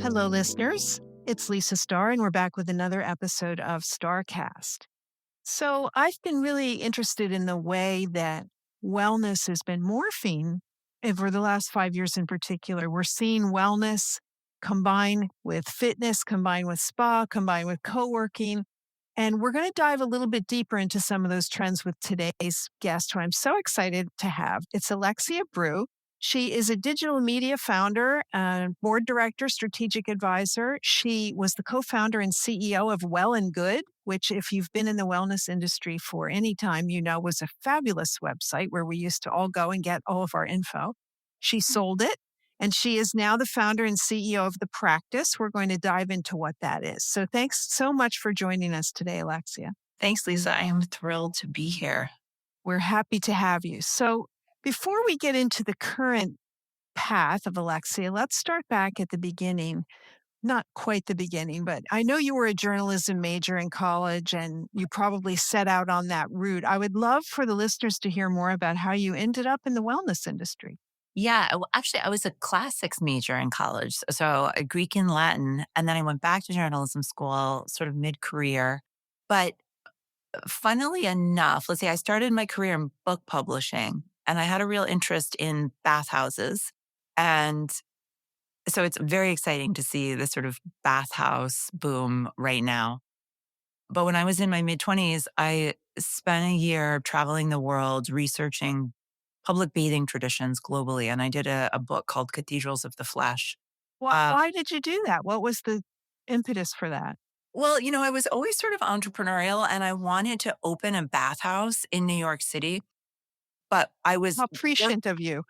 Hello, listeners. It's Lisa Starr, and we're back with another episode of StarrCast. So, I've been really interested in the way that wellness has been morphing over the last 5 years in particular. We're seeing wellness combine with fitness, combine with spa, combine with co working. And we're going to dive a little bit deeper into some of those trends with today's guest, who I'm so excited to have. It's Alexia Brue. She is a digital media founder, board director, strategic advisor. She was the co founder and CEO of Well+Good, which, if you've been in the wellness industry for any time, you know was a fabulous website where we used to all go and get all of our info. She sold it and she is now the founder and CEO of The Practice. We're going to dive into what that is. So thanks so much for joining us today, Alexia. Thanks, Lisa. I am thrilled to be here. We're happy to have you. So before we get into the current path of Alexia, let's start back at the beginning. Not quite the beginning, but I know you were a journalism major in college and you probably set out on that route. I would love for the listeners to hear more about how you ended up in the wellness industry. Yeah, well, actually, I was a classics major in college, so Greek and Latin, and then I went back to journalism school sort of mid-career. But funnily enough, let's say I started my career in book publishing, and I had a real interest in bathhouses. And so it's very exciting to see this sort of bathhouse boom right now. But when I was in my mid-20s, I spent a year traveling the world researching public bathing traditions globally, and I did a book called Cathedrals of the Flesh. Uh, Why did you do that? What was the impetus for that? well, I was always sort of entrepreneurial, and I wanted to open a bathhouse in New York City, but I was How just prescient of you.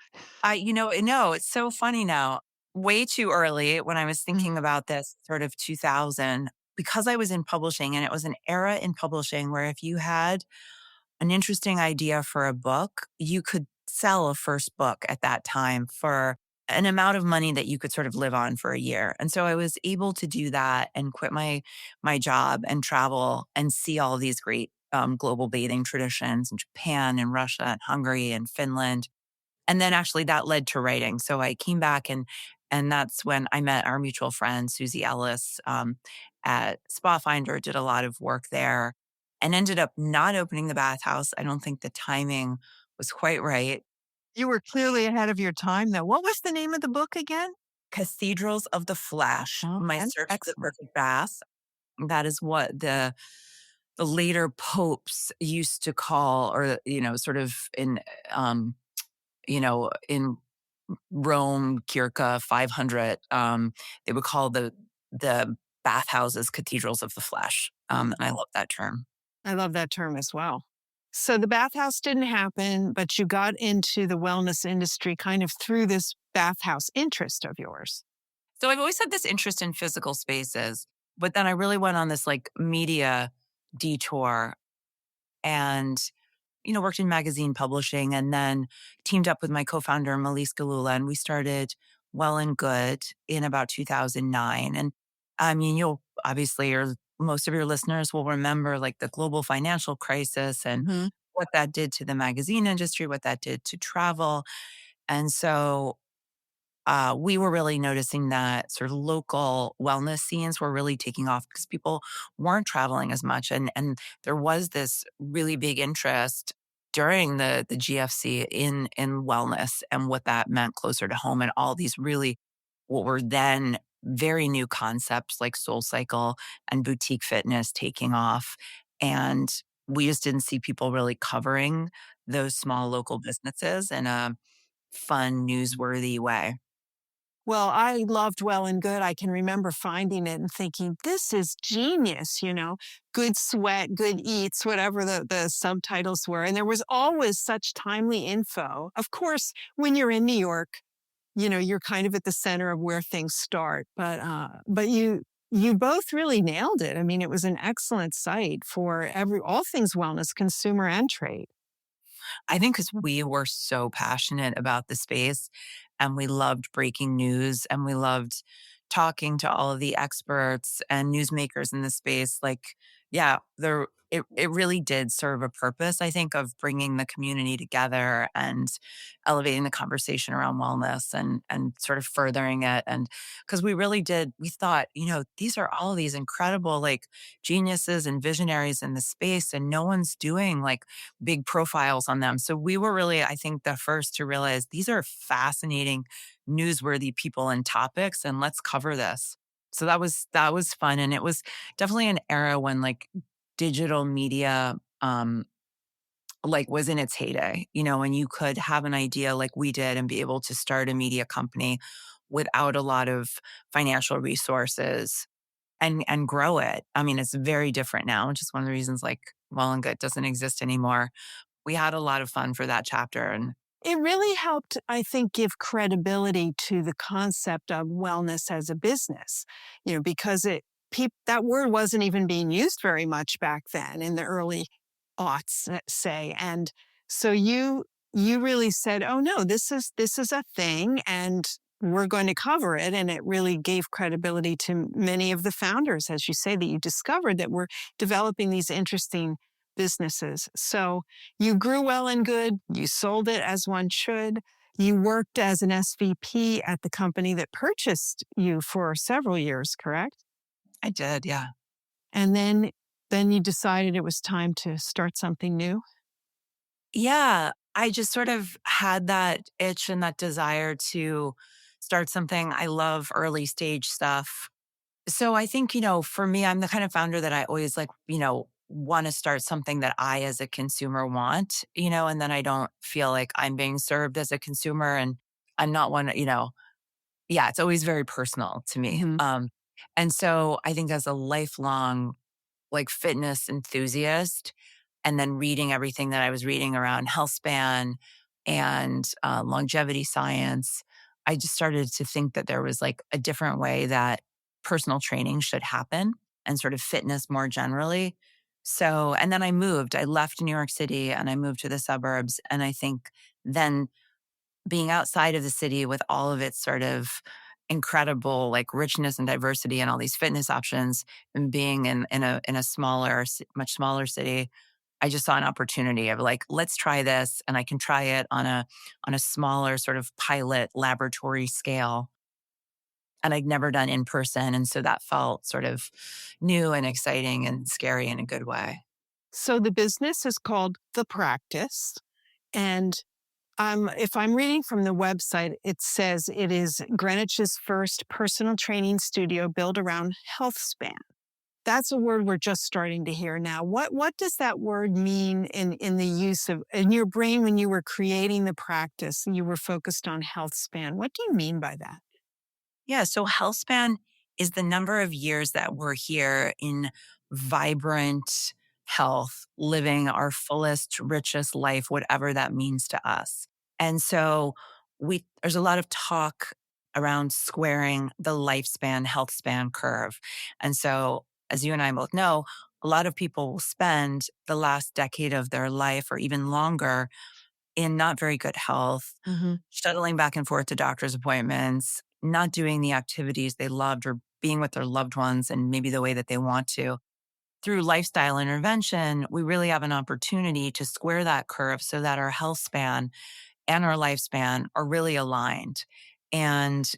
no, it's so funny now. Way too early when I was Mm. thinking about this sort of 2000, because I was in publishing, and it was an era in publishing where if you had an interesting idea for a book, you could sell a first book at that time for an amount of money that you could sort of live on for a year. And so I was able to do that and quit my job and travel and see all these great global bathing traditions in Japan and Russia and Hungary and Finland. And then actually that led to writing. So I came back and that's when I met our mutual friend, Susie Ellis, at Spa Finder, did a lot of work there and ended up not opening the bathhouse. I don't think the timing was quite right. You were clearly ahead of your time, though. What was the name of the book again? Cathedrals of the Flash, Oh, my and search for the excellent. perfect bath. That is what the later popes used to call, or, sort of um, in Rome, Circa 500, they would call the bathhouses cathedrals of the flesh. And I love that term. I love that term as well. So the bathhouse didn't happen, but you got into the wellness industry kind of through this bathhouse interest of yours. So I've always had this interest in physical spaces, but then I really went on this like media detour and worked in magazine publishing and then teamed up with my co-founder, Malise Galula, and we started Well+Good in about 2009. And I mean, you'll obviously, or most of your listeners will remember like the global financial crisis and Hmm. what that did to the magazine industry, what that did to travel. And so we were really noticing that sort of local wellness scenes were really taking off because people weren't traveling as much, and there was this really big interest during the GFC in wellness and what that meant closer to home, and all these really what were then very new concepts like Soul Cycle and boutique fitness taking off, and we just didn't see people really covering those small local businesses in a fun, newsworthy way. Well, I loved Well+Good. I can remember finding it and thinking, this is genius, good sweat, good eats, whatever the subtitles were. And there was always such timely info. Of course, when you're in New York, you're kind of at the center of where things start. But you both really nailed it. I mean, it was an excellent site for all things wellness, consumer and trade. I think because we were so passionate about the space and we loved breaking news and we loved talking to all of the experts and newsmakers in the space. Like, yeah, it really did serve a purpose, I think, of bringing the community together and elevating the conversation around wellness and sort of furthering it. And because we really did, we thought, these are all these incredible like geniuses and visionaries in the space, and no one's doing like big profiles on them. So we were really, I think, the first to realize these are fascinating, newsworthy people and topics, and let's cover this. So that was fun. And it was definitely an era when like digital media, like was in its heyday, and you could have an idea like we did and be able to start a media company without a lot of financial resources and grow it. I mean, it's very different now, which is one of the reasons like Well+Good doesn't exist anymore. We had a lot of fun for that chapter. And It really helped, I think, give credibility to the concept of wellness as a business, because that word wasn't even being used very much back then in the early aughts, let's say. And so you really said, "Oh no, this is a thing, and we're going to cover it." And it really gave credibility to many of the founders, as you say, that you discovered that were developing these interesting businesses. So you grew Well+Good, you sold it as one should. You worked as an SVP at the company that purchased you for several years, correct? I did, yeah. And then you decided it was time to start something new? Yeah, I just sort of had that itch and that desire to start something. I love early stage stuff. So I think, for me, I'm the kind of founder that I always like, want to start something that I as a consumer want, and then I don't feel like I'm being served as a consumer and I'm not one, yeah, it's always very personal to me. Mhm. And so I think as a lifelong like fitness enthusiast and then reading everything that I was reading around healthspan and longevity science, I just started to think that there was like a different way that personal training should happen and sort of fitness more generally. So, and then I moved, I left New York City and I moved to the suburbs. And I think then being outside of the city with all of its sort of incredible like richness and diversity and all these fitness options and being in a smaller much smaller city, I just saw an opportunity of like, let's try this and I can try it on a smaller sort of pilot laboratory scale. And I'd never done in person. And so that felt sort of new and exciting and scary in a good way. So the business is called The Practice. And if I'm reading from the website, it says it is Greenwich's first personal training studio built around health span. That's a word we're just starting to hear now. What does that word mean in the use of in your brain when you were creating the practice and you were focused on health span? What do you mean by that? Yeah. So health span is the number of years that we're here in vibrant health, living our fullest, richest life, whatever that means to us. And so there's a lot of talk around squaring the lifespan, health span curve. And so, as you and I both know, a lot of people will spend the last decade of their life or even longer in not very good health, Hmm. shuttling back and forth to doctor's appointments, not doing the activities they loved or being with their loved ones and maybe the way that they want to. Through lifestyle intervention, we really have an opportunity to square that curve so that our health span and our lifespan are really aligned. And,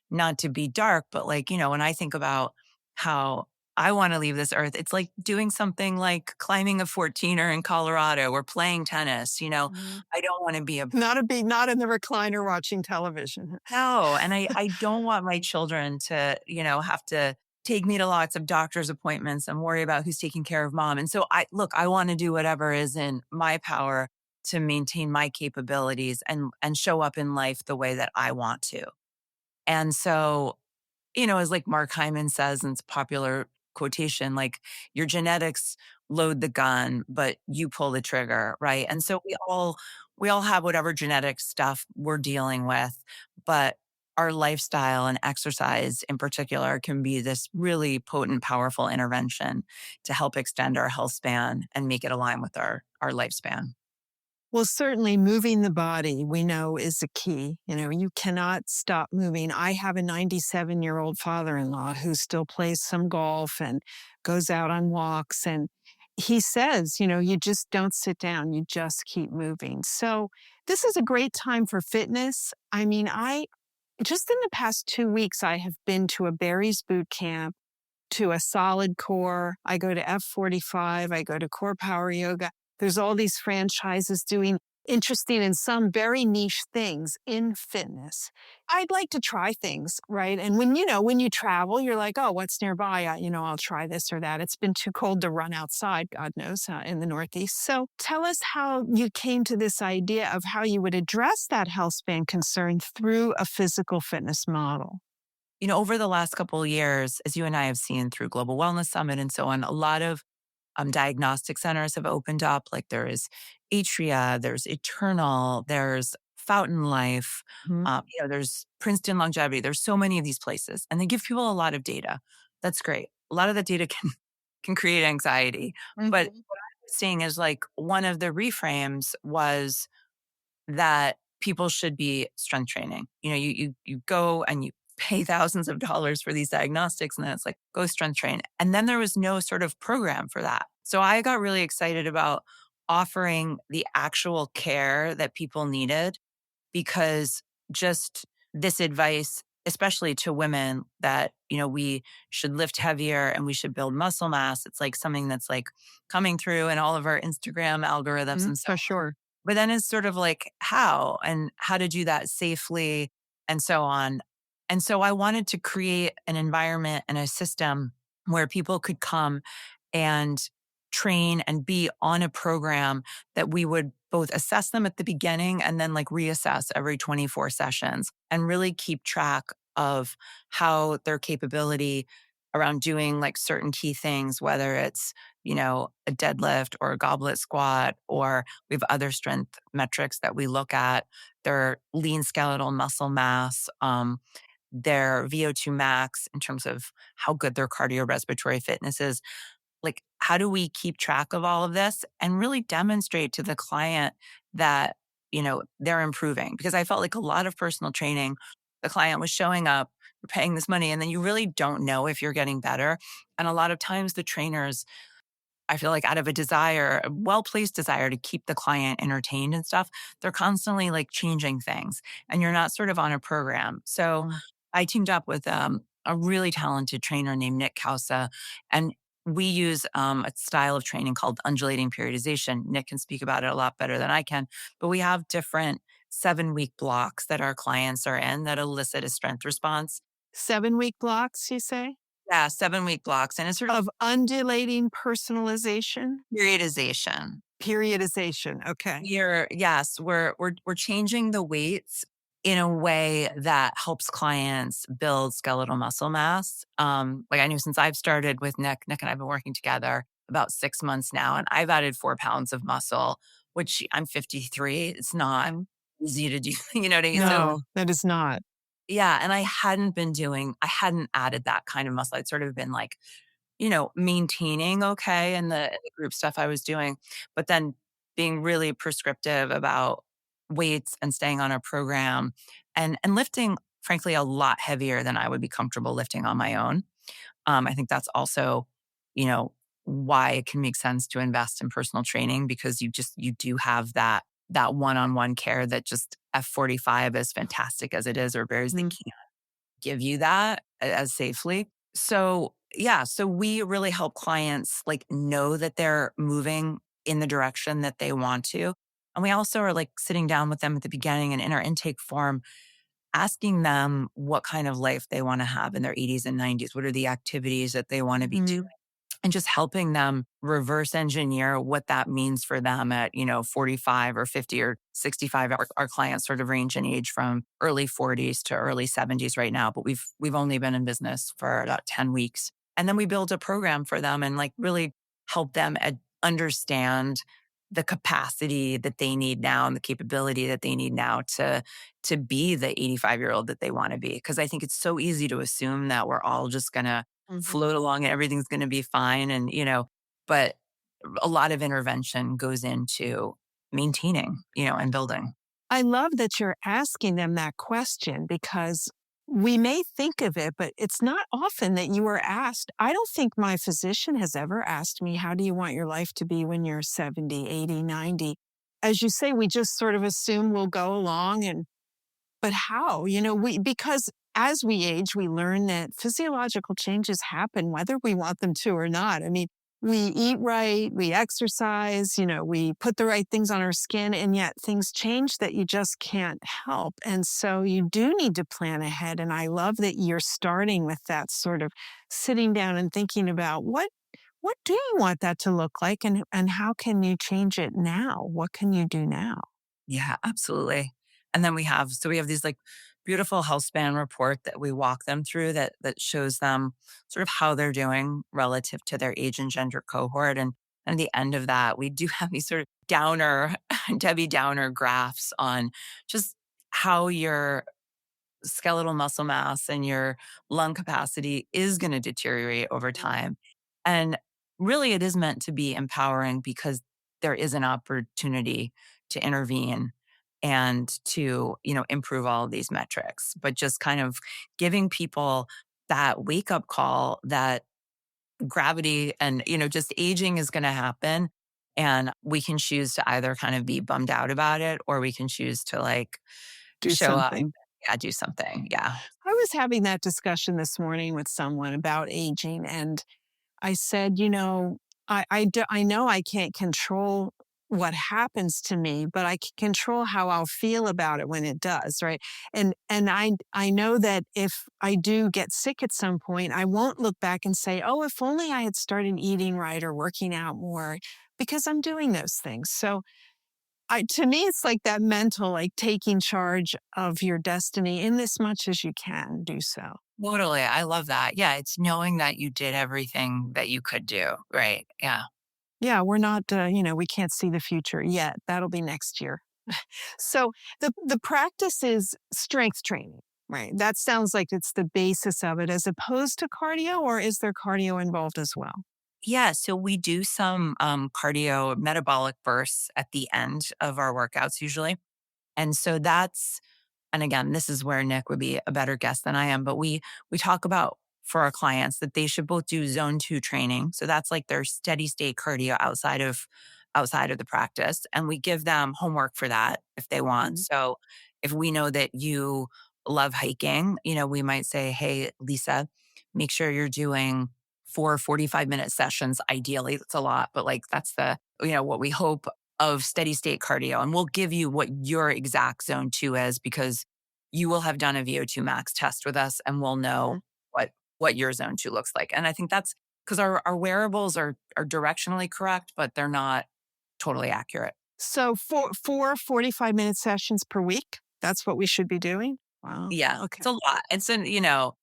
not to be dark, but like, when I think about how I want to leave this earth, it's like doing something like climbing a 14er in Colorado or playing tennis. Mhm. I don't want to be a Not in the recliner watching television. no. And I don't want my children to, have to take me to lots of doctor's appointments and worry about who's taking care of mom. And so I want to do whatever is in my power to maintain my capabilities and show up in life the way that I want to. And so, as like Mark Hyman says, and it's a popular quotation, like your genetics load the gun, but you pull the trigger, right? And so we all have whatever genetic stuff we're dealing with, but our lifestyle and exercise in particular can be this really potent, powerful intervention to help extend our health span and make it align with our lifespan. Well, certainly moving the body, we know, is a key. You cannot stop moving. I have a 97-year-old father-in-law who still plays some golf and goes out on walks. And he says, you just don't sit down, you just keep moving. So this is a great time for fitness. I mean, I just in the past 2 weeks, I have been to a Barry's boot camp, to a solid core. I go to F45. I go to core power yoga. There's all these franchises doing interesting and some very niche things in fitness. I'd like to try things, right? And when you travel, you're like, oh, what's nearby? I'll try this or that. It's been too cold to run outside, God knows, in the Northeast. So tell us how you came to this idea of how you would address that health span concern through a physical fitness model. Over the last couple of years, as you and I have seen through Global Wellness Summit and so on, a lot of diagnostic centers have opened up. Like there is Atria, there's Eternal, there's Fountain Life, there's Princeton Longevity. There's so many of these places, and they give people a lot of data. That's great. A lot of that data can create anxiety. But Mhm. what I was seeing is like one of the reframes was that people should be strength training. You go and you pay thousands of dollars for these diagnostics, and then it's like, go strength train. And then there was no sort of program for that. So I got really excited about offering the actual care that people needed, because just this advice, especially to women, that, we should lift heavier and we should build muscle mass. It's like something that's like coming through in all of our Instagram algorithms and so, For sure. but then it's sort of like how and how to do that safely and so on. And so I wanted to create an environment and a system where people could come and train and be on a program that we would both assess them at the beginning and then like reassess every 24 sessions and really keep track of how their capability around doing like certain key things, whether it's, a deadlift or a goblet squat, or we have other strength metrics that we look at, their lean skeletal muscle mass, their VO2 max in terms of how good their cardiorespiratory fitness is. Like, how do we keep track of all of this and really demonstrate to the client that, they're improving? Because I felt like a lot of personal training, the client was showing up, you're paying this money, and then you really don't know if you're getting better. And a lot of times the trainers, I feel like out of a desire, a well-placed desire to keep the client entertained and stuff, they're constantly like changing things and you're not sort of on a program. So Mm. I teamed up with a really talented trainer named Nick Kausa, and we use a style of training called undulating periodization. Nick can speak about it a lot better than I can, but we have different 7-week blocks that our clients are in that elicit a strength response. 7-week blocks, you say? Yeah, 7-week blocks. And it's sort of Of undulating personalization? periodization. Periodization, okay. We're changing the weights in a way that helps clients build skeletal muscle mass. Like I knew since I've started with Nick and I've been working together about 6 months now, and I've added 4 pounds of muscle, which I'm 53. It's not Mhm. easy to do, you know what I mean? So No, that is not. yeah, and I hadn't added that kind of muscle. I'd sort of been like, maintaining okay in the group stuff I was doing, but then being really prescriptive about weights and staying on a program and lifting, frankly, a lot heavier than I would be comfortable lifting on my own. I think that's also, you know, why it can make sense to invest in personal training, because you do have that one-on-one care that just F45, as fantastic as it is, or Barry's, they Mhm. can't give you that as safely. So, yeah, so we really help clients like know that they're moving in the direction that they want to. And we also are like sitting down with them at the beginning and in our intake form, asking them what kind of life they want to have in their 80s and 90s. What are the activities that they want to be doing? Mhm. And just helping them reverse engineer what that means for them at, 45 or 50 or 65. Our clients sort of range in age from early 40s to early 70s right now, but we've only been in business for about 10 weeks. And then we build a program for them and like really help them understand the capacity that they need now and the capability that they need now to be the 85-year-old that they want to be. Because I think it's so easy to assume that we're all just gonna Mhm. float along and everything's going to be fine. And, but a lot of intervention goes into maintaining, and building. I love that you're asking them that question because we may think of it, but it's not often that you are asked. I don't think my physician has ever asked me, how do you want your life to be when you're 70, 80, 90? As you say, we just sort of assume we'll go along and but how? Because as we age, we learn that physiological changes happen whether we want them to or not. I mean, we eat right, we exercise, we put the right things on our skin, and yet things change that you just can't help. And so you do need to plan ahead. And I love that you're starting with that sort of sitting down and thinking about what do you want that to look like and how can you change it now? What can you do now? Yeah, absolutely. And then we have these like beautiful health span report that we walk them through that shows them sort of how they're doing relative to their age and gender cohort. And at the end of that, we do have these sort of downer, Debbie Downer graphs on just how your skeletal muscle mass and your lung capacity is going to deteriorate over time. And really, it is meant to be empowering because there is an opportunity to intervene and to, improve all of these metrics, but just kind of giving people that wake up call that gravity and, just aging is going to happen. And we can choose to either kind of be bummed out about it or we can choose to like Do show up. something. Yeah, do something. Yeah. I was having that discussion this morning with someone about aging, and I said, I know I can't control what happens to me, but I can control how I'll feel about it when it does, right? And I know that if I do get sick at some point, I won't look back and say, "Oh, if only I had started eating right or working out more," because I'm doing those things. So to me, it's like that mental, like taking charge of your destiny in as much as you can do so. Totally. I love that. Yeah. It's knowing that you did everything that you could do. Right. Yeah. Yeah, we're not, we can't see the future yet. That'll be next year. So the practice is strength training, right? That sounds like it's the basis of it, as opposed to cardio, or is there cardio involved as well? Yeah. So we do some cardio metabolic bursts at the end of our workouts usually. And so that's and again, this is where Nick would be a better guest than I am, but we talk about for our clients that they should both do zone 2 training. So that's like their steady state cardio outside of the practice, and we give them homework for that if they want. Mhm. So if we know that you love hiking, we might say, "Hey, Lisa, make sure you're doing 4 45-minute sessions." Ideally, that's a lot, but like that's what we hope of steady state cardio. And we'll give you what your exact zone 2 is because you will have done a VO2 max test with us and we'll know Mhm. what your zone 2 looks like. And I think that's because our wearables are directionally correct, but they're not totally accurate. So 45-minute sessions per week. That's what we should be doing. Wow. Yeah, Okay. it's a lot. And so,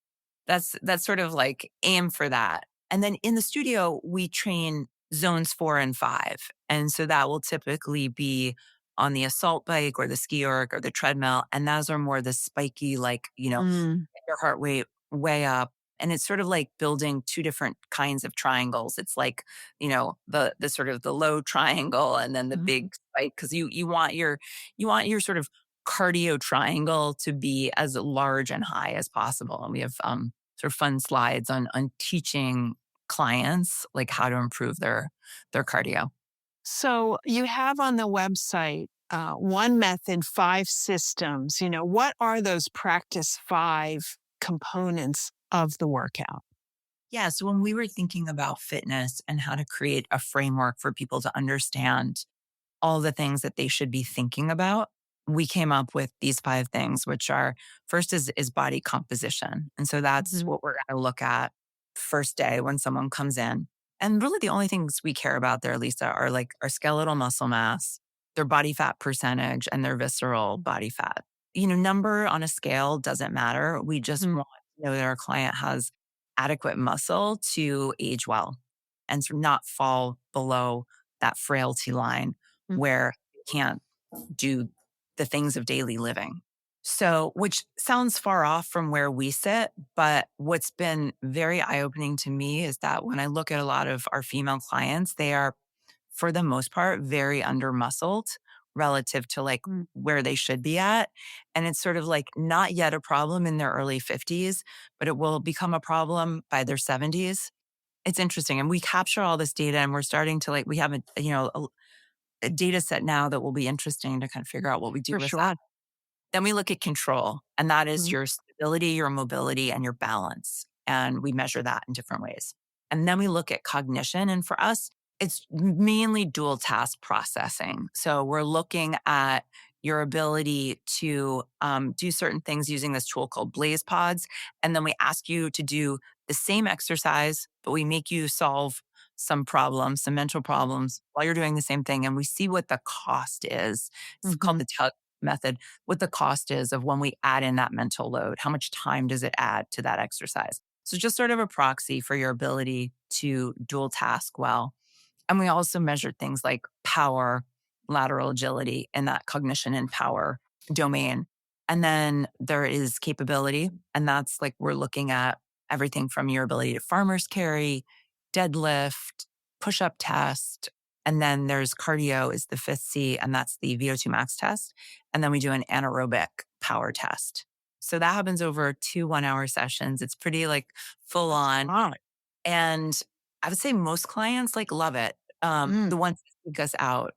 that's sort of like aim for that. And then in the studio, we train zones 4 and 5. And so that will typically be on the assault bike or the ski erg or the treadmill. And those are more the spiky, like, Mm, get your heart rate way up. And it's sort of like building two different kinds of triangles. It's like, the sort of the low triangle and then the mhm. big spike. Cause you want your sort of cardio triangle to be as large and high as possible. And we have sort of fun slides on teaching clients like how to improve their cardio. So you have on the website one method, five systems. What are those practice five components of the workout? Yeah. So when we were thinking about fitness and how to create a framework for people to understand all the things that they should be thinking about, we came up with these five things, which are first is body composition. And so that's Mhm. what we're going to look at first day when someone comes in. And really the only things we care about there, Lisa, are like our skeletal muscle mass, their body fat percentage, and their visceral body fat. Number on a scale doesn't matter. We just Mhm. want to know that our client has adequate muscle to age well and to not fall below that frailty line Mhm. where you can't do the things of daily living. So, which sounds far off from where we sit, but what's been very eye opening to me is that when I look at a lot of our female clients, they are, for the most part, very under muscled, relative to like Mm, where they should be at. And it's sort of like not yet a problem in their early 50s, but it will become a problem by their 70s. It's interesting. And we capture all this data and we're starting to like, we have a data set now that will be interesting to kind of figure out what we do for with that. sure. Then we look at control, and that is Mhm, your stability, your mobility, and your balance. And we measure that in different ways. And then we look at cognition. And for us, it's mainly dual task processing. So we're looking at your ability to do certain things using this tool called Blaze Pods. And then we ask you to do the same exercise, but we make you solve some problems, some mental problems while you're doing the same thing. And we see what the cost is. It's called mhm. the tug method, what the cost is of when we add in that mental load. How much time does it add to that exercise? So just sort of a proxy for your ability to dual task well. And we also measured things like power, lateral agility, and that cognition and power domain. And then there is capability. And that's like we're looking at everything from your ability to farmer's carry, deadlift, push up test. And then there's cardio is the fifth C, and that's the VO2 max test. And then we do an anaerobic power test. So that happens over 2 1-hour sessions. It's pretty like full That's on. a lot. And I would say most clients like love it. Mm. The ones that seek us out.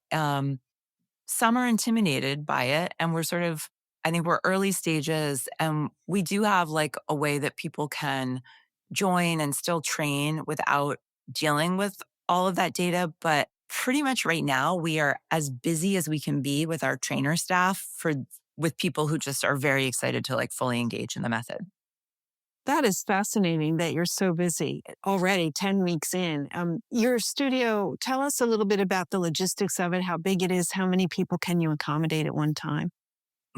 Some are intimidated by it, and we're sort of, I think we're early stages, and we do have like a way that people can join and still train without dealing with all of that data. But pretty much right now, we are as busy as we can be with our trainer staff for with people who just are very excited to like fully engage in the method. That is fascinating that you're so busy already 10 weeks in. Your studio, tell us a little bit about the logistics of it, how big it is, how many people can you accommodate at one time?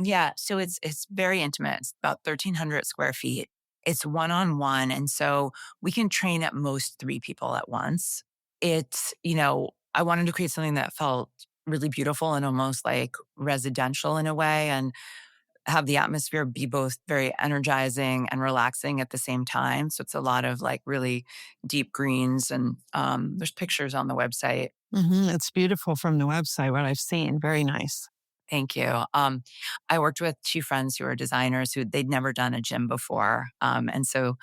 Yeah, so it's very intimate. It's about 1,300 square feet. It's one-on-one, and so we can train at most 3 people at once. I wanted to create something that felt really beautiful and almost like residential in a way, and have the atmosphere be both very energizing and relaxing at the same time. So it's a lot of like really deep greens, and there's pictures on the website. It's beautiful from the website, what I've seen. Very nice. Thank you. I worked with 2 friends who are designers who they'd never done a gym before. And so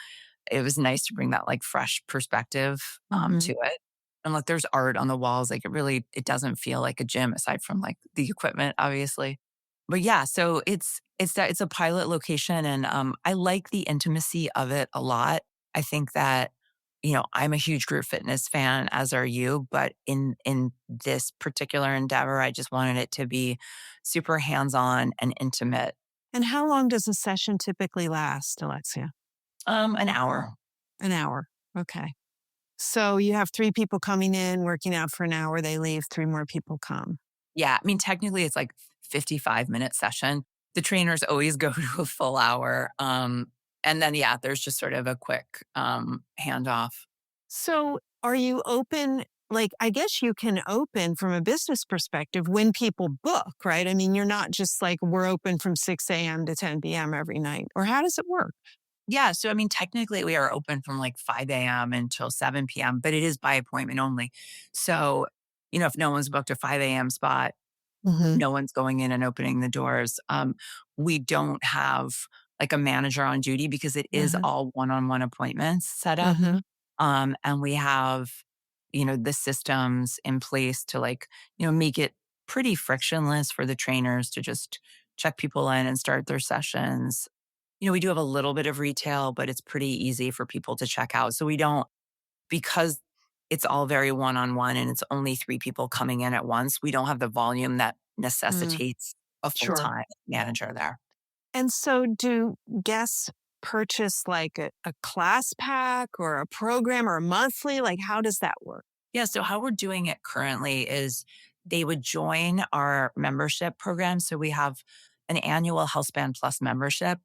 it was nice to bring that like fresh perspective Hmm. to it. And look, there's art on the walls. Like it doesn't feel like a gym aside from like the equipment, obviously. But yeah, so it's a pilot location, and I like the intimacy of it a lot. I think that I'm a huge group fitness fan, as are you. But in this particular endeavor, I just wanted it to be super hands on and intimate. And how long does a session typically last, Alexia? An hour. An hour. Okay. So you have three people coming in, working out for an hour, they leave, three more people come. Yeah, I mean, technically, it's like 55-minute session. The trainers always go to a full hour. And then, yeah, there's just sort of a quick handoff. So are you open? Like, I guess you can open from a business perspective when people book, right? I mean, you're not just like, we're open from 6 a.m. to 10 p.m. every night. Or how does it work? Yeah, so I mean, technically, we are open from like 5 a.m. until 7 p.m., but it is by appointment only. So, if no one's booked a 5 a.m. spot, Hmm. no one's going in and opening the doors. We don't have like a manager on duty because it is Uh-huh. all one-on-one appointments set up. Uh-huh. And we have, the systems in place to like, make it pretty frictionless for the trainers to just check people in and start their sessions. We do have a little bit of retail, but it's pretty easy for people to check out. So we don't, because it's all very one on one and it's only 3 people coming in at once, we don't have the volume that Mm, necessitates a full sure. time manager there. And so do guests purchase like a class pack or a program or a monthly? Like, how does that work? Yeah. So how we're doing it currently is they would join our membership program. So we have an annual healthspan plus membership,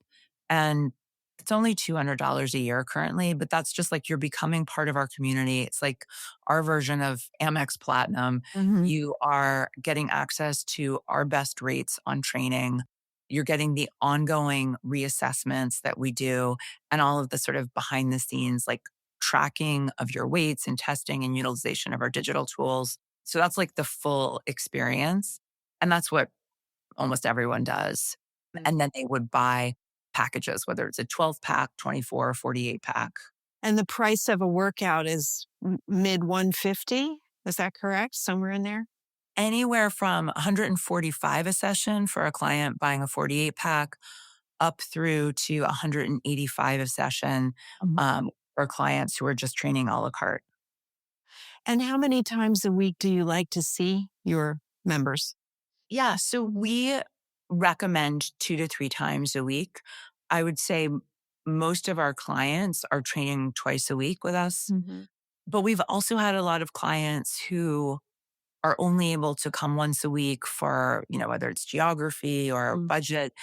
and it's only $200 a year currently, but that's just like you're becoming part of our community. It's like our version of Amex Platinum. Hmm. You are getting access to our best rates on training. You're getting the ongoing reassessments that we do, and all of the sort of behind the scenes, like tracking of your weights and testing and utilization of our digital tools. So that's like the full experience. And that's what almost everyone does. Mm. And then they would buy packages, whether it's a 12 pack, 24, or 48 pack. And the price of a workout is mid 150. Is that correct? Somewhere in there? Anywhere from 145 a session for a client buying a 48 pack up through to 185 a session for clients who are just training a la carte. And how many times a week do you like to see your members? Yeah, so we recommend 2 to 3 times a week. I would say most of our clients are training twice a week with us, Mhm. but we've also had a lot of clients who are only able to come once a week for, whether it's geography or Mm. budget,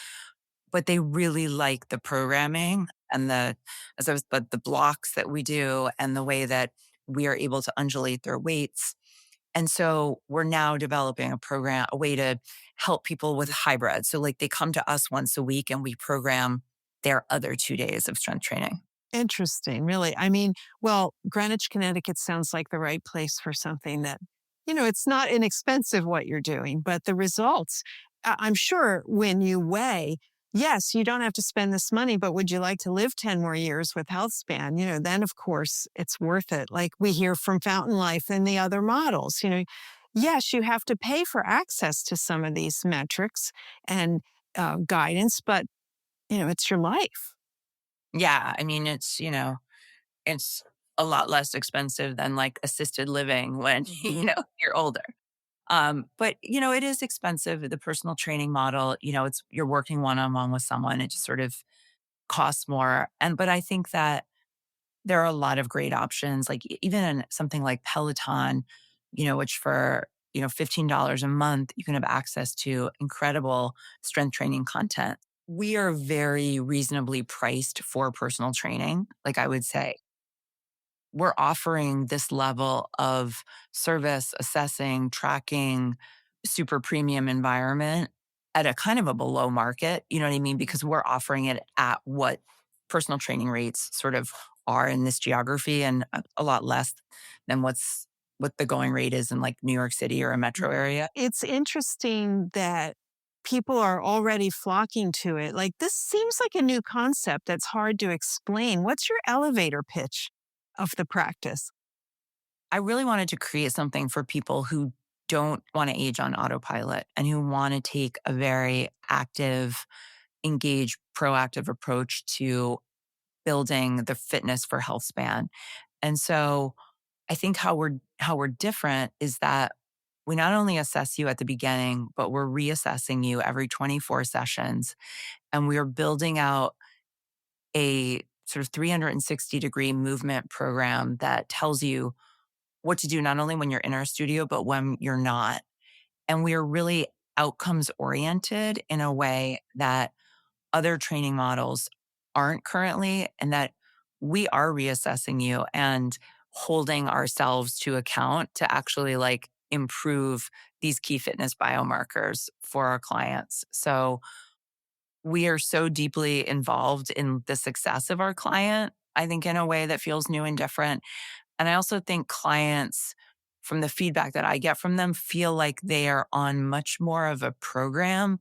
but they really like the programming and the blocks that we do and the way that we are able to undulate their weights. And so we're now developing a way to help people with hybrid. So like they come to us once a week and we program their other 2 days of strength training. Interesting, really. I mean, well, Greenwich, Connecticut sounds like the right place for something that, it's not inexpensive what you're doing, but the results, I'm sure when you weigh, yes, you don't have to spend this money, but would you like to live 10 more years with healthspan? Then of course it's worth it. Like we hear from Fountain Life and the other models, yes, you have to pay for access to some of these metrics and guidance, but, it's your life. Yeah. I mean, it's a lot less expensive than like assisted living when, you're older. But it is expensive. The personal training model, you're working one-on-one with someone. It just sort of costs more. But I think that there are a lot of great options, like even in something like Peloton, which for, $15 a month, you can have access to incredible strength training content. We are very reasonably priced for personal training. Like I would say, we're offering this level of service, assessing, tracking, super premium environment at a kind of a below market, you know what I mean? Because we're offering it at what personal training rates sort of are in this geography and a lot less than what the going rate is in like New York City or a metro area. It's interesting that people are already flocking to it. Like, this seems like a new concept that's hard to explain. What's your elevator pitch of the practice? I really wanted to create something for people who don't want to age on autopilot and who want to take a very active, engaged, proactive approach to building the fitness for health span. And so I think how we're different is that we not only assess you at the beginning, but we're reassessing you every 24 sessions. And we are building out a sort of 360-degree movement program that tells you what to do, not only when you're in our studio, but when you're not. And we are really outcomes oriented in a way that other training models aren't currently, and that we are reassessing you and holding ourselves to account to actually like improve these key fitness biomarkers for our clients. So we are so deeply involved in the success of our client, I think in a way that feels new and different. And I also think clients, from the feedback that I get from them, feel like they are on much more of a program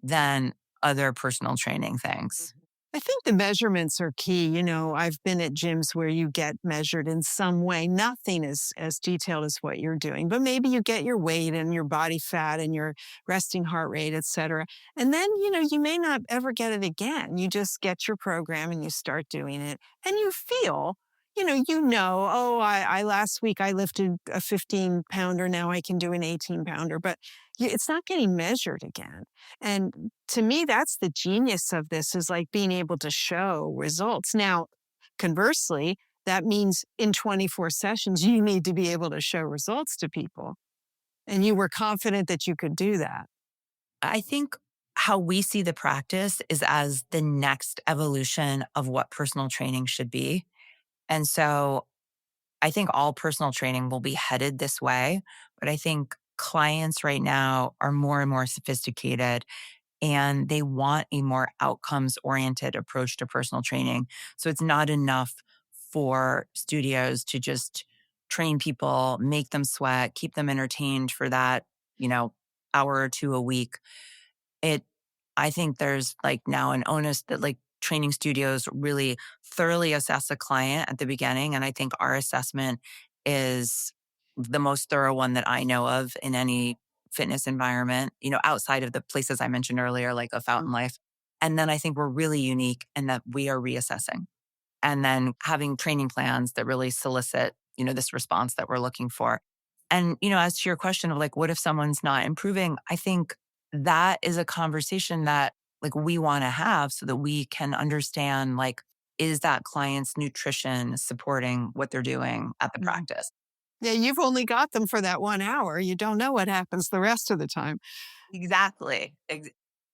than other personal training things. I think the measurements are key. I've been at gyms where you get measured in some way. Nothing is as detailed as what you're doing, but maybe you get your weight and your body fat and your resting heart rate, et cetera. And then, you may not ever get it again. You just get your program and you start doing it and you feel, oh, I last week I lifted a 15 pounder. Now I can do an 18 pounder, but it's not getting measured again. And to me, that's the genius of this is like being able to show results. Now, conversely, that means in 24 sessions, you need to be able to show results to people. And you were confident that you could do that. I think how we see the practice is as the next evolution of what personal training should be. And so I think all personal training will be headed this way. But I think clients right now are more and more sophisticated and they want a more outcomes oriented approach to personal training. So it's not enough for studios to just train people, make them sweat, keep them entertained for that, you know, hour or two a week, it I think there's like now an onus that like training studios really thoroughly assess a client at the beginning. And I think our assessment is the most thorough one that I know of in any fitness environment, outside of the places I mentioned earlier, like a Fountain Life. And then I think we're really unique in that we are reassessing and then having training plans that really solicit, this response that we're looking for. And, as to your question of like, what if someone's not improving? I think that is a conversation that like we want to have so that we can understand like, is that client's nutrition supporting what they're doing at the Mhm. practice? Yeah, you've only got them for that 1 hour. You don't know what happens the rest of the time. Exactly.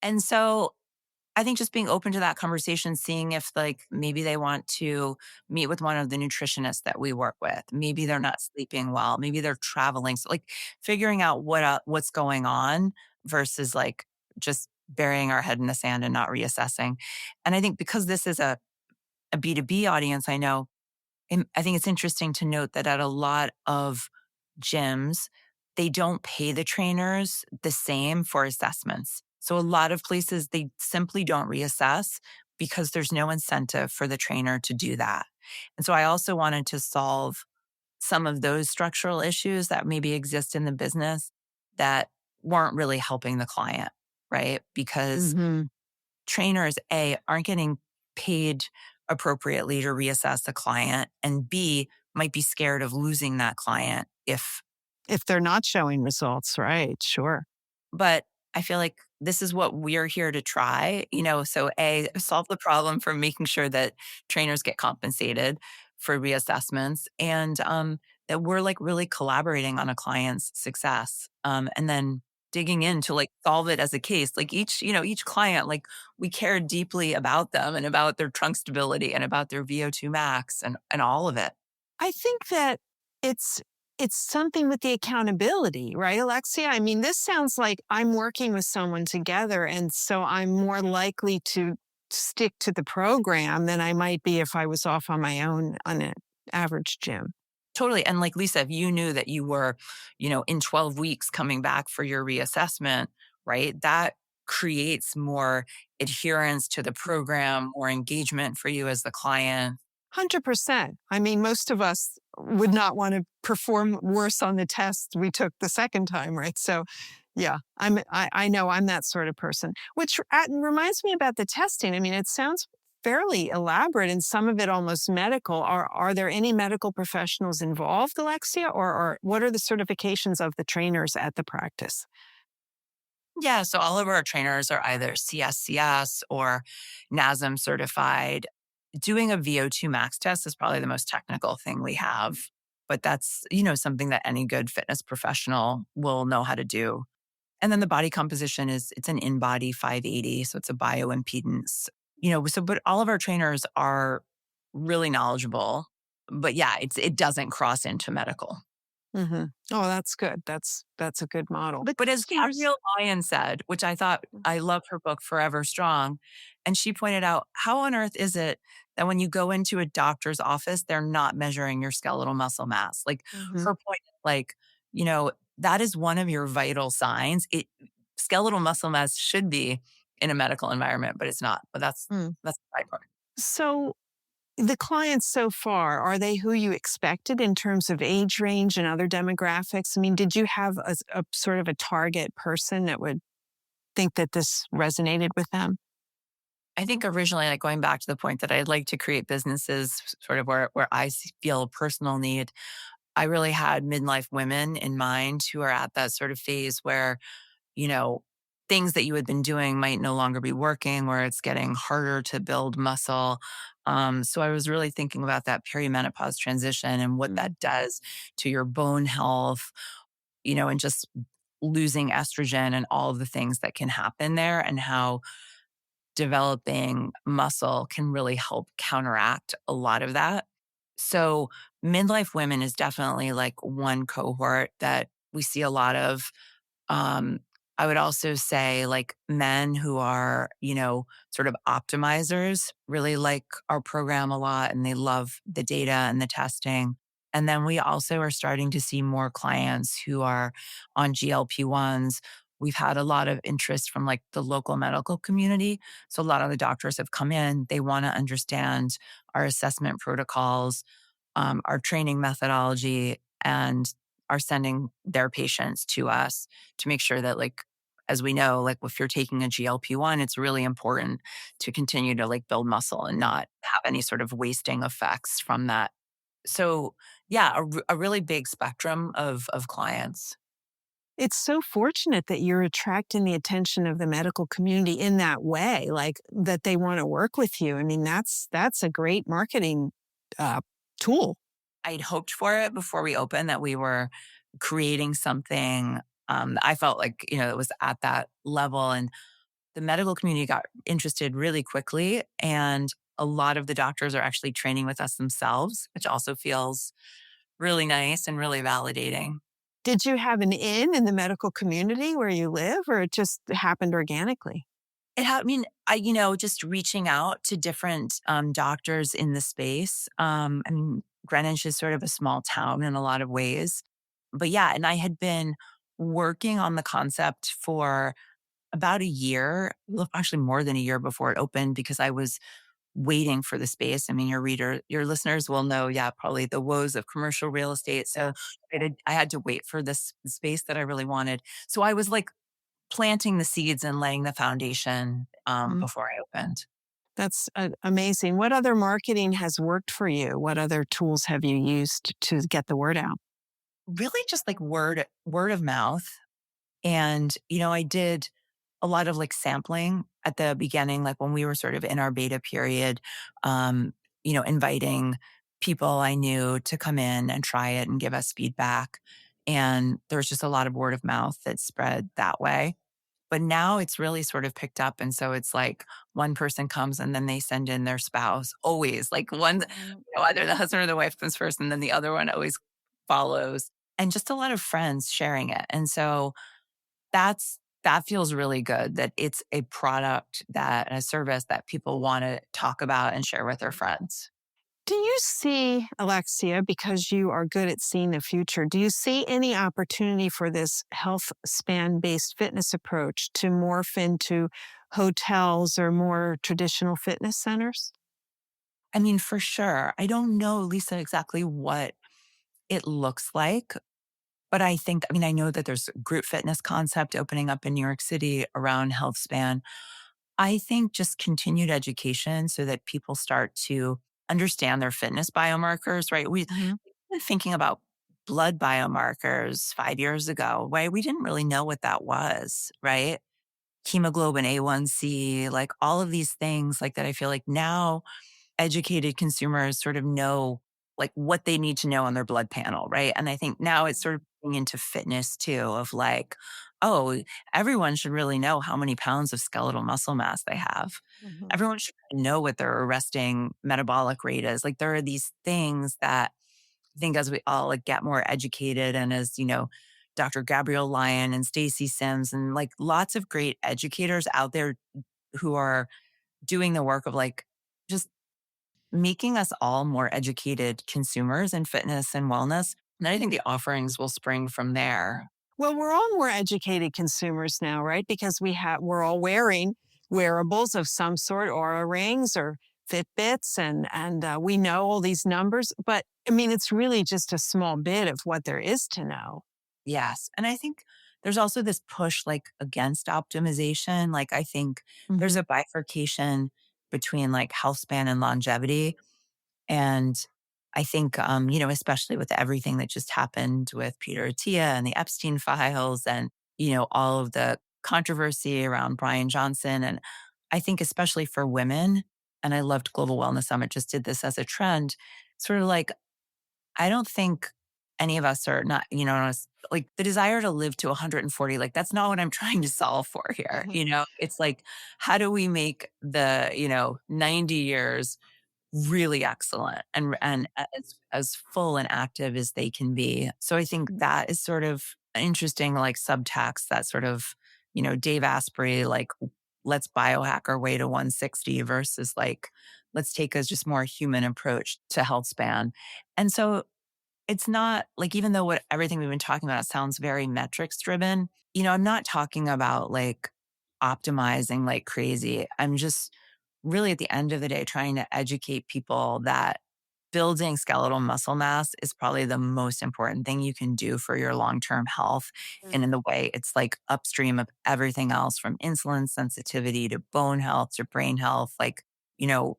And so I think just being open to that conversation, seeing if like maybe they want to meet with one of the nutritionists that we work with. Maybe they're not sleeping well. Maybe they're traveling. So like figuring out what's going on versus like just burying our head in the sand and not reassessing. And I think because this is a B2B audience, I think it's interesting to note that at a lot of gyms, they don't pay the trainers the same for assessments. So a lot of places, they simply don't reassess because there's no incentive for the trainer to do that. And so I also wanted to solve some of those structural issues that maybe exist in the business that weren't really helping the client, right? Because Mhm. trainers, A, aren't getting paid appropriately to reassess the client, and B, might be scared of losing that client If they're not showing results, right, sure. but I feel like this is what we're here to try, so A, solve the problem for making sure that trainers get compensated for reassessments and that we're like really collaborating on a client's success. And then digging in to like solve it as a case. Like each client, like we care deeply about them and about their trunk stability and about their VO2 max and all of it. I think that it's it's something with the accountability, right, Alexia? I mean, this sounds like I'm working with someone together, and so I'm more likely to stick to the program than I might be if I was off on my own on an average gym. Totally. And like Lisa, if you knew that you were, in 12 weeks coming back for your reassessment, right? That creates more adherence to the program, more engagement for you as the client. 100%. I mean, most of us would not want to perform worse on the test we took the second time, right? So, yeah, I know I'm that sort of person, which reminds me about the testing. I mean, it sounds fairly elaborate and some of it almost medical. Are there any medical professionals involved, Alexia, or what are the certifications of the trainers at the practice? Yeah. So all of our trainers are either CSCS or NASM certified. Doing a VO2 max test is probably the most technical thing we have. But that's, something that any good fitness professional will know how to do. And then the body composition it's an in-body 580, so it's a bioimpedance. But all of our trainers are really knowledgeable. But yeah, it doesn't cross into medical. Hmm. Oh, that's good. That's a good model. But But as here's Gabrielle Lyon said, which I thought I love her book Forever Strong, and she pointed out, how on earth is it that when you go into a doctor's office, they're not measuring your skeletal muscle mass? Like Mhm. her point, like, that is one of your vital signs. Skeletal muscle mass should be in a medical environment, but it's not. But Mm. that's the side part. So the clients so far, are they who you expected in terms of age range and other demographics? I mean, did you have a sort of a target person that would think that this resonated with them? I think originally, like going back to the point that I'd like to create businesses sort of where feel personal need. I really had midlife women in mind who are at that sort of phase where, you know, things that you had been doing might no longer be working, where it's getting harder to build muscle. So I was really thinking about that perimenopause transition and what Mm. that does to your bone health, and just losing estrogen and all of the things that can happen there and how developing muscle can really help counteract a lot of that. So, midlife women is definitely like one cohort that we see a lot of. Um, I would also say like men who are, sort of optimizers really like our program a lot and they love the data and the testing. And then we also are starting to see more clients who are on GLP-1s, we've had a lot of interest from like the local medical community. So a lot of the doctors have come in, they want to understand our assessment protocols, our training methodology, and are sending their patients to us to make sure that, like, as we know, like if you're taking a GLP-1, it's really important to continue to like build muscle and not have any sort of wasting effects from that. So yeah, a really big spectrum of clients. It's so fortunate that you're attracting the attention of the medical community in that way, like that they want to work with you. I mean, that's a great marketing uh, tool. I'd hoped for it before we opened that we were creating something. I felt like, it was at that level, and the medical community got interested really quickly. And a lot of the doctors are actually training with us themselves, which also feels really nice and really validating. Did you have an in the medical community where you live, or it just happened organically? I mean, just reaching out to different doctors in the space. I mean, Greenwich is sort of a small town in a lot of ways. But yeah, and I had been working on the concept for about a year, well, actually more than a year before it opened, because I was waiting for the space. I mean, your listeners will know, yeah, probably the woes of commercial real estate. So I had to wait for this space that I really wanted. So I was like planting the seeds and laying the foundation Mm, before I opened. that's amazing. What other marketing has worked for you? What other tools have you used to get the word out? Really, just like word of mouth. And I did a lot of like sampling at the beginning, like when we were sort of in our beta period, um, inviting people I knew to come in and try it and give us feedback. And there was just a lot of word of mouth that spread that way. But now it's really sort of picked up. And so it's like one person comes and then they send in their spouse, always like one, either the husband or the wife comes first and then the other one always follows. And just a lot of friends sharing it. And so that feels really good that it's a product, that a service that people want to talk about and share with their friends. Do you see, Alexia, because you are good at seeing the future, do you see any opportunity for this health span based fitness approach to morph into hotels or more traditional fitness centers? I mean, for sure. I don't know, Lisa, exactly what it looks like, but I know that there's a group fitness concept opening up in New York City around health span. I think just continued education so that people start to understand their fitness biomarkers, right? We Mhm. been thinking about blood biomarkers 5 years ago, right? We didn't really know what that was, right? Hemoglobin A1C, like all of these things like that. I feel like now educated consumers sort of know like what they need to know on their blood panel, right? And I think now it's sort of getting into fitness too, of like, oh, everyone should really know how many pounds of skeletal muscle mass they have. Mhm. Everyone should know what their arresting metabolic rate is. Like there are these things that I think as we all like get more educated and as, Dr. Gabrielle Lyon and Stacy Sims and like lots of great educators out there who are doing the work of like just making us all more educated consumers in fitness and wellness. And I think the offerings will spring from there. Well, we're all more educated consumers now, right? Because we're all wearing wearables of some sort, Aura rings or Fitbits, and we know all these numbers. But I mean, it's really just a small bit of what there is to know. Yes. And I think there's also this push like against optimization. Like I think there's Hmm. a bifurcation between like health span and longevity. And I think, especially with everything that just happened with Peter Attia and the Epstein files and, all of the controversy around Brian Johnson. And I think, especially for women, and I loved Global Wellness Summit just did this as a trend, sort of like, I don't think any of us are not, like the desire to live to 140, like that's not what I'm trying to solve for here. Hmm. It's like, how do we make the, 90 years really excellent and as full and active as they can be. So I think that is sort of an interesting like subtext that sort of, Dave Asprey, like let's biohack our way to 160 versus like let's take a just more human approach to health span. And so It's not like, even though what everything we've been talking about sounds very metrics driven, I'm not talking about like optimizing like crazy. I'm just really at the end of the day trying to educate people that building skeletal muscle mass is probably the most important thing you can do for your long-term health. And in the way it's like upstream of everything else from insulin sensitivity to bone health to brain health. Like, you know,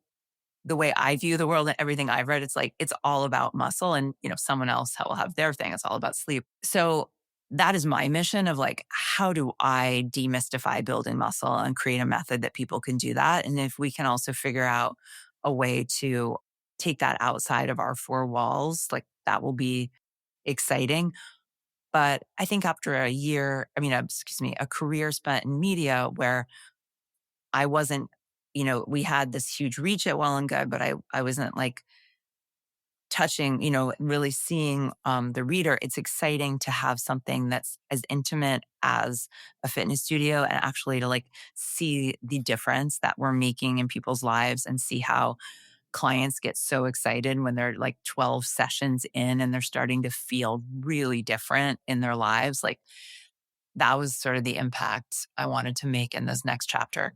the way I view the world and everything I've read, it's like it's all about muscle and, someone else will have their thing. It's all about sleep. So that is my mission of like, how do I demystify building muscle and create a method that people can do that? And if we can also figure out a way to take that outside of our four walls, like that will be exciting. But I think after a year, excuse me, a career spent in media where I wasn't, we had this huge reach at Well and Good, but I wasn't like touching, really seeing the reader. It's exciting to have something that's as intimate as a fitness studio and actually to like see the difference that we're making in people's lives and see how clients get so excited when they're like 12 sessions in and they're starting to feel really different in their lives. Like that was sort of the impact I wanted to make in this next chapter.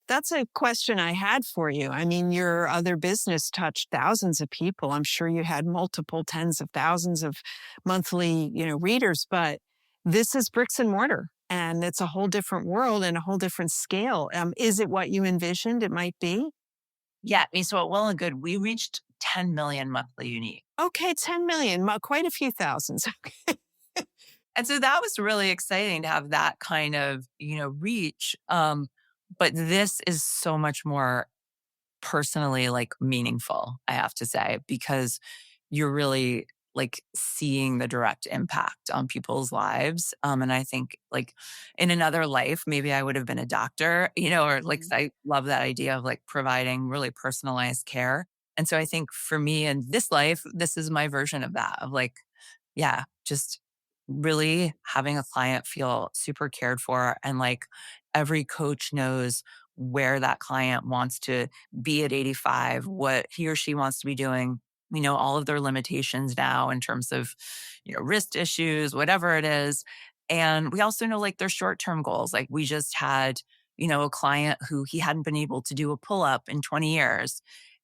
That's a question I had for you. I mean, your other business touched thousands of people. I'm sure you had multiple tens of thousands of monthly, readers, but this is bricks and mortar and it's a whole different world and a whole different scale. Is it what you envisioned it might be? Yeah. So at Well and Good, we reached 10 million monthly unique. Okay, 10 million, quite a few thousands. And so that was really exciting to have that kind of, reach. But this is so much more personally like meaningful, I have to say, because you're really like seeing the direct impact on people's lives. And I think like in another life, maybe I would have been a doctor, or like Mhm. I love that idea of like providing really personalized care. And so I think for me in this life, this is my version of that, of like, yeah, just really having a client feel super cared for. And like every coach knows where that client wants to be at 85, what he or she wants to be doing. We know all of their limitations now in terms of, wrist issues, whatever it is. And we also know like their short term goals. Like we just had, a client who he hadn't been able to do a pull up in 20 years.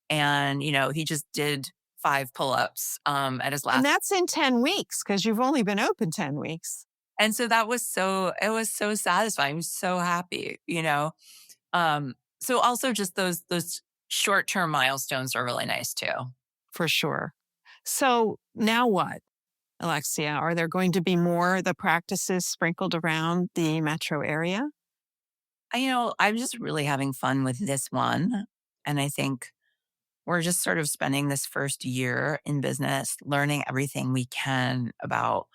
And, he just did 5 pull ups at his And last. that's in 10 weeks because you've only been open 10 weeks. And so it was so satisfying. I'm so happy, so also just those short-term milestones are really nice too. For sure. So now what, Alexia? Are there going to be more of the practices sprinkled around the metro area? I'm just really having fun with this one. And I think we're just sort of spending this first year in business learning everything we can about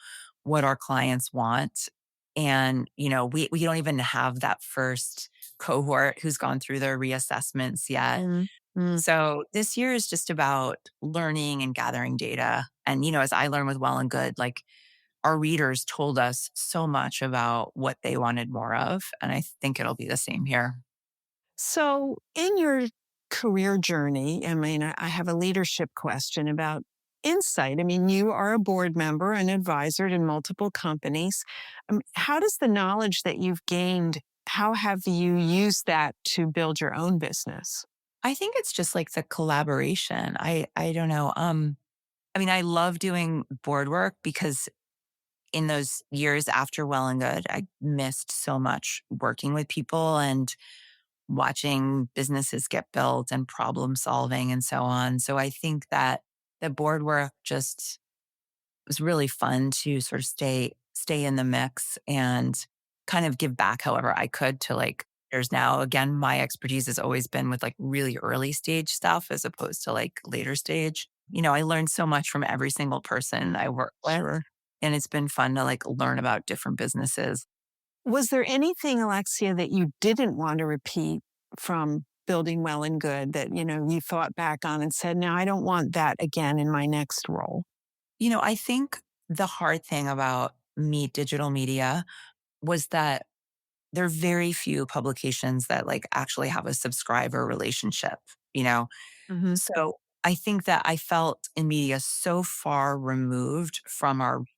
what our clients want. And, we don't even have that first cohort who's gone through their reassessments yet. Mm, mm. So this year is just about learning and gathering data. And, as I learned with Well and Good, like our readers told us so much about what they wanted more of. And I think it'll be the same here. So, in your career journey, I mean, I have a leadership question about insight. I mean, you are a board member and advisor in multiple companies. How does the knowledge that you've gained, how have you used that to build your own business? I think it's just like the collaboration. I don't know. I love doing board work because in those years after Well and Good, I missed so much working with people and watching businesses get built and problem solving and so on. So I think that the board work just was really fun to sort of stay in the mix and kind of give back however I could to like there's now again my expertise has always been with like really early stage stuff as opposed to like later stage. I learned so much from every single person I work with and it's been fun to like learn about different businesses. Was there anything, Alexia, that you didn't want to repeat from building well and good that, you thought back on and said, no, I don't want that again in my next role? I think the hard thing about digital media was that there are very few publications that like actually have a subscriber relationship, you know? Hmm. So I think that I felt in media so far removed from our reader.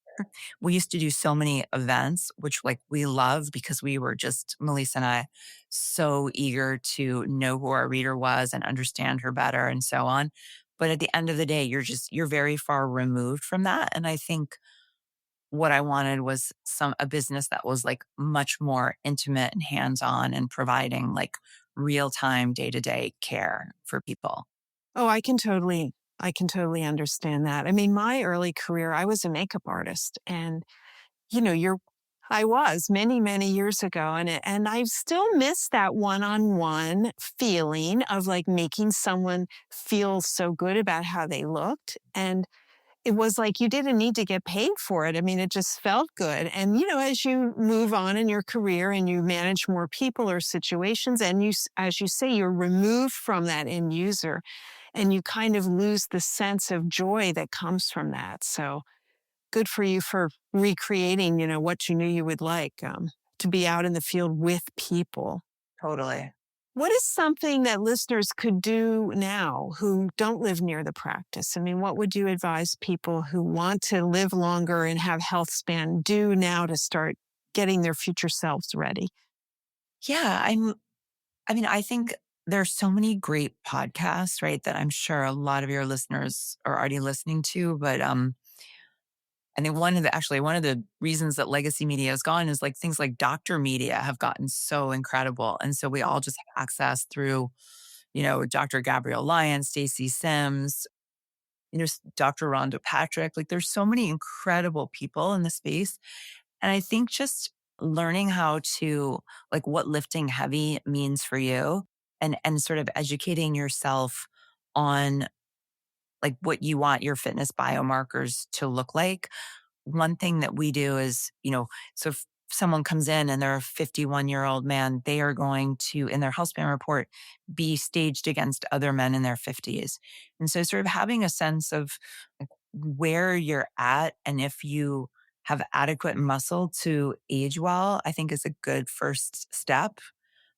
We used to do so many events, which like we love because we were just, Melissa and I, so eager to know who our reader was and understand her better and so on. But at the end of the day, you're very far removed from that. And I think what I wanted was a business that was like much more intimate and hands-on and providing like real-time day-to-day care for people. Oh, I can totally understand that. I mean, my early career, I was a makeup artist and, you know, you're I was many, many years ago, and I still miss that one-on-one feeling of, like, making someone feel so good about how they looked, and it was like you didn't need to get paid for it. I mean, it just felt good, and, as you move on in your career and you manage more people or situations and as you say, you're removed from that end user, and you kind of lose the sense of joy that comes from that, so good for you for recreating, what you knew you would like, to be out in the field with people. Totally. What is something that listeners could do now who don't live near the practice? I mean, what would you advise people who want to live longer and have health span do now to start getting their future selves ready? Yeah, I mean, I think there's so many great podcasts, right, that I'm sure a lot of your listeners are already listening to, but, I think one of the reasons that legacy media is gone is, like, things like doctor media have gotten so incredible, and so we all just have access through, Dr. Gabrielle Lyon, Stacey Sims, Dr. Rhonda Patrick, like, there's so many incredible people in the space, and I think just learning how to like, what lifting heavy means for you and sort of educating yourself on, like, what you want your fitness biomarkers to look like. One thing that we do is, so if someone comes in and they're a 51-year-old man, they are going to, in their health span report, be staged against other men in their 50s. And so, sort of having a sense of like, where you're at and if you have adequate muscle to age well, I think is a good first step.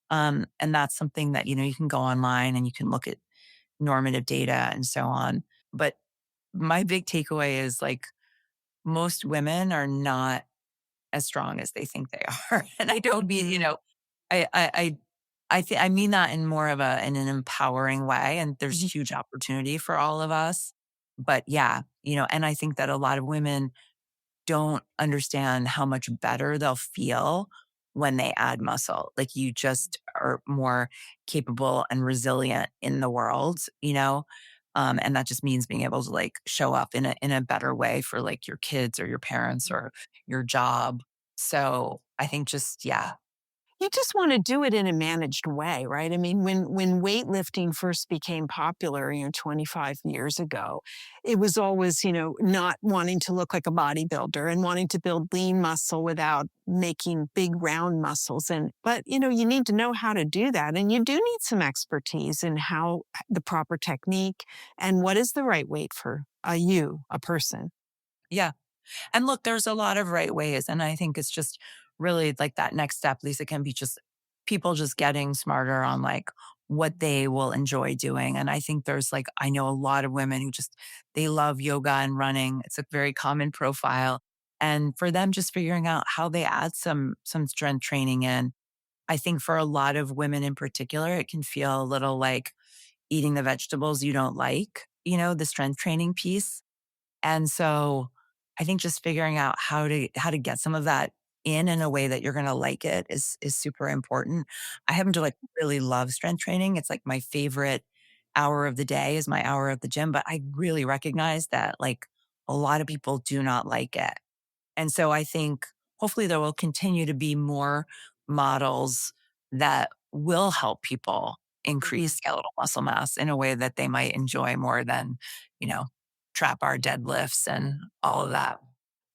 And that's something that, you can go online and you can look at normative data and so on. But my big takeaway is like, most women are not as strong as they think they are. And I don't mean, Mhm. I mean that in more of in an empowering way. And there's Mhm. huge opportunity for all of us. But yeah, and I think that a lot of women don't understand how much better they'll feel when they add muscle. Like you just are more capable and resilient in the world, and that just means being able to like show up in a better way for like your kids or your parents or your job. So I think just yeah. You just want to do it in a managed way, right? I mean, when weightlifting first became popular, 25 years ago, it was always, not wanting to look like a bodybuilder and wanting to build lean muscle without making big round muscles. But you need to know how to do that. And you do need some expertise in how the proper technique and what is the right weight for a person. Yeah. And look, there's a lot of right ways. And I think it's just really like that next step, Lisa, can be just people just getting smarter on like what they will enjoy doing. And I think there's like, I know a lot of women who just, they love yoga and running. It's a very common profile. And for them, just figuring out how they add some strength training in. I think for a lot of women in particular, it can feel a little like eating the vegetables you don't like, the strength training piece. And so I think just figuring out how to get some of that in a way that you're gonna like it is super important. I happen to, like, really love strength training. It's, like, my favorite hour of the day is my hour of the gym, but I really recognize that, like, a lot of people do not like it. And so I think hopefully there will continue to be more models that will help people increase skeletal muscle mass in a way that they might enjoy more than, you know, trap bar deadlifts and all of that.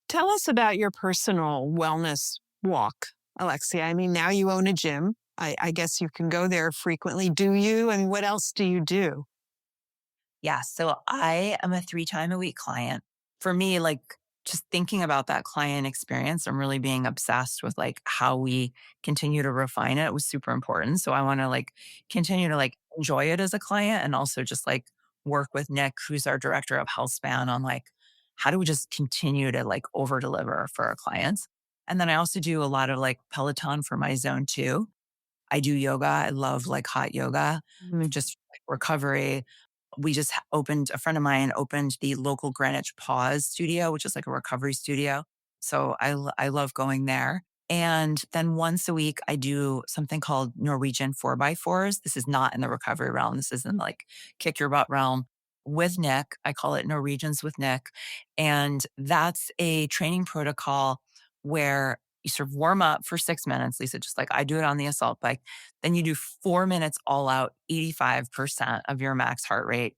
Tell us about your personal wellness walk, Alexia. I mean, now you own a gym. I guess you can go there frequently. Do you? And what else do you do? Yeah. So I am a 3 time a week client. For me, like just thinking about that client experience, I'm really being obsessed with like how we continue to refine it was super important. So I want to like continue to like enjoy it as a client and also just like work with Nick, who's our director of healthspan, on like, how do we just continue to like over deliver for our clients? And then I also do a lot of like Peloton for my zone too. I do yoga. I love like hot yoga, Mm. just like recovery. We just opened, a friend of mine opened the local Greenwich Pause studio, which is like a recovery studio. So I love going there. And then once a week, I do something called Norwegian 4x4s. This is not in the recovery realm. This is in like kick your butt realm with Nick. I call it Norwegians with Nick. And that's a training protocol where you sort of warm up for 6 minutes, Lisa, just like I do it on the assault bike. Then you do 4 minutes all out, 85% of your max heart rate,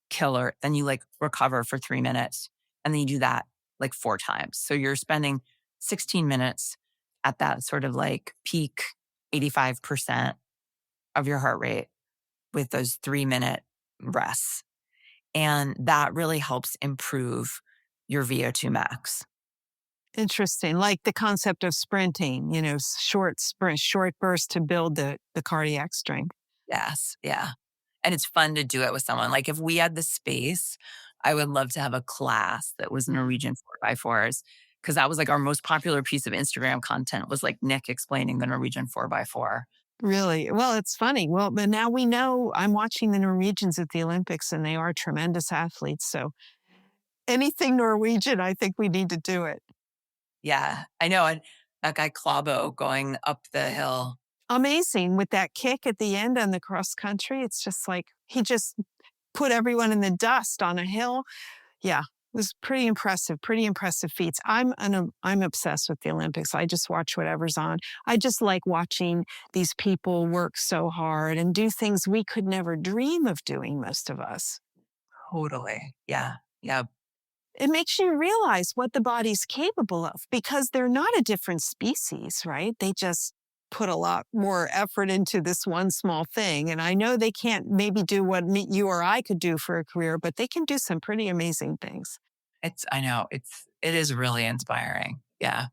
killer. Then you like recover for 3 minutes. And then you do that like 4 times. So you're spending 16 minutes at that sort of like peak 85% of your heart rate with those 3 minute rests. And that really helps improve your VO2 max. Interesting. Like the concept of sprinting, short sprint, short burst to build the cardiac strength. Yes. Yeah. And it's fun to do it with someone. Like if we had the space, I would love to have a class that was Norwegian 4x4s, because that was like our most popular piece of Instagram content was like Nick explaining the Norwegian 4x4. Really? Well, it's funny. Well, but now we know I'm watching the Norwegians at the Olympics and they are tremendous athletes. So anything Norwegian, I think we need to do it. Yeah, I know. And that guy Clabo going up the hill. Amazing with that kick at the end on the cross country. It's just like he just put everyone in the dust on a hill. Yeah, it was pretty impressive feats. I'm obsessed with the Olympics. I just watch whatever's on. I just like watching these people work so hard and do things we could never dream of doing, most of us. Totally. Yeah. Yeah. It makes you realize what the body's capable of because they're not a different species, right? They just put a lot more effort into this one small thing. And I know they can't maybe do what you or I could do for a career, but they can do some pretty amazing things. I know. It is really inspiring. Yeah.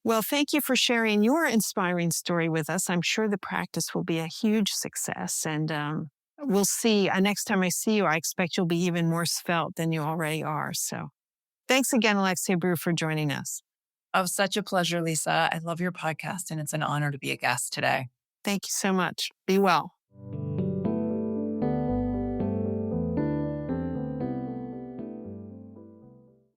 Well, thank you for sharing your inspiring story with us. I'm sure the practice will be a huge success. And we'll see. Next time I see you, I expect you'll be even more svelte than you already are. So thanks again, Alexia Brue, for joining us. Oh, such a pleasure, Lisa. I love your podcast and it's an honor to be a guest today. Thank you so much. Be well.